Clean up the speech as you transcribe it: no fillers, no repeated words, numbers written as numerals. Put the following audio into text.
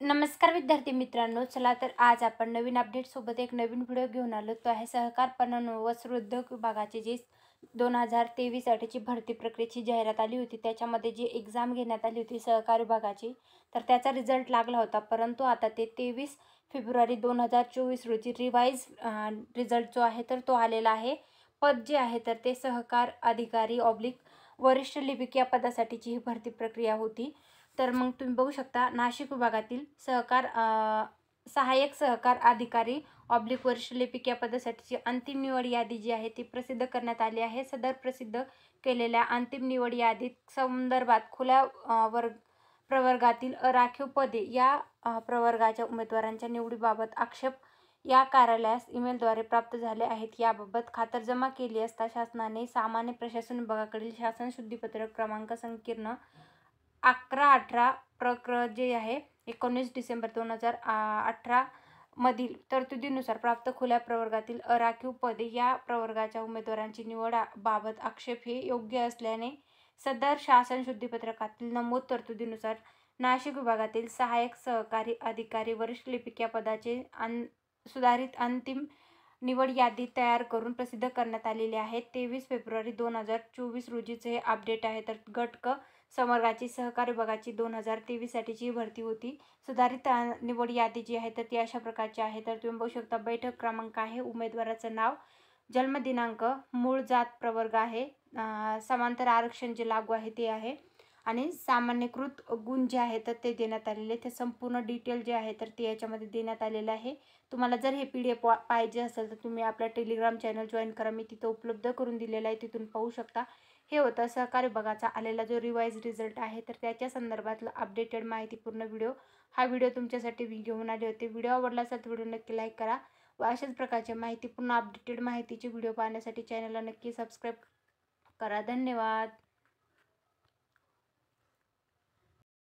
नमस्कार विद्यार्थी मित्रांनो, चला तर आज आपण नवीन अपडेट सोबत एक नवीन व्हिडिओ घेऊन आलो. तो आहे सहकार पणन व वस्त्रोद्योग विभागाची जी 2023 साठीची भरती प्रक्रियेची जाहिरात आली होती. त्याच्यामध्ये जी एक्झाम घेण्यात आली होती सहकार विभागाची, तर त्याचा रिझल्ट लागला होता. परंतु आता ते 23 फेब्रुवारी 2024 रोजी रिवाईज रिझल्ट जो आहे तर तो आलेला आहे. पद जे आहे तर ते सहकार अधिकारी ऑब्लिक वरिष्ठ लिपिक या पदासाठीची ही भरती प्रक्रिया होती. तर मग तुम्ही बघू शकता नाशिक विभागातील सहाय्यक सहकार अधिकारी ऑब्लिक वरिष्ठ लिपिक या पदासाठीची अंतिम निवड यादी जी आहे ती प्रसिद्ध करण्यात आली आहे. सदर प्रसिद्ध केलेल्या अंतिम निवड यादीत संदर्भात खुल्या प्रवर्गातील राखीव पदे या प्रवर्गाच्या उमेदवारांच्या निवडीबाबत आक्षेप या कार्यालयास ईमेलद्वारे प्राप्त झाले आहेत. याबाबत खातरजमा केली असता शासनाने सामान्य प्रशासन विभागाकडील शासन शुद्धीपत्रक क्रमांक संकीर्ण 11-18 जे आहे 19 डिसेंबर 2018 मधील तरतुदीनुसार प्राप्त खुल्या प्रवर्गातील अराखीव पदे या प्रवर्गाच्या उमेदवारांची निवड बाबत आक्षेप हे योग्य असल्याने सदर शासन शुद्धीपत्रकातील नमूद तरतुदीनुसार नाशिक विभागातील सहाय्यक सहकारी अधिकारी वरिष्ठ लिपिक या पदाचे सुधारित अंतिम निवड यादी तयार करून प्रसिद्ध करण्यात आलेली आहे. 23 फेब्रुवारी 2024 रोजीचे हे अपडेट आहे. तर गट क संवर्गाची सहकार विभागाची 2023 साठीची ही भरती होती. सुधारित निवड यादी जी आहे तर ती अशा प्रकारची आहे. तर तुम्ही बघू शकता बैठक क्रमांक आहे, उमेदवाराचं नाव, जन्मदिनांक, मूळ जात प्रवर्ग आहे, समांतर आरक्षण जे लागू आहे ते आहे आणि सामान्यकृत गुण जे आहे तर ते देण्यात आलेले. ते संपूर्ण डिटेल जे आहे तर ते याच्यामध्ये देण्यात आलेलं आहे. तुम्हाला जर हे PDF पाहिजे असेल तर तुम्ही आपला टेलिग्राम चॅनल जॉईन करा. मी तिथं उपलब्ध करून दिलेला आहे, तिथून पाहू शकता. हे होतं सहकार विभागाचा आलेला जो रिवाईज रिझल्ट आहे तर त्याच्या संदर्भातलं अपडेटेड माहितीपूर्ण व्हिडिओ. हा व्हिडिओ तुमच्यासाठी मी घेऊन आले होते. व्हिडिओ आवडला असेल तर व्हिडिओ नक्की लाईक करा व अशाच प्रकारचे माहितीपूर्ण अपडेटेड माहितीचे व्हिडिओ पाहण्यासाठी चॅनलला नक्की सबस्क्राईब करा. धन्यवाद.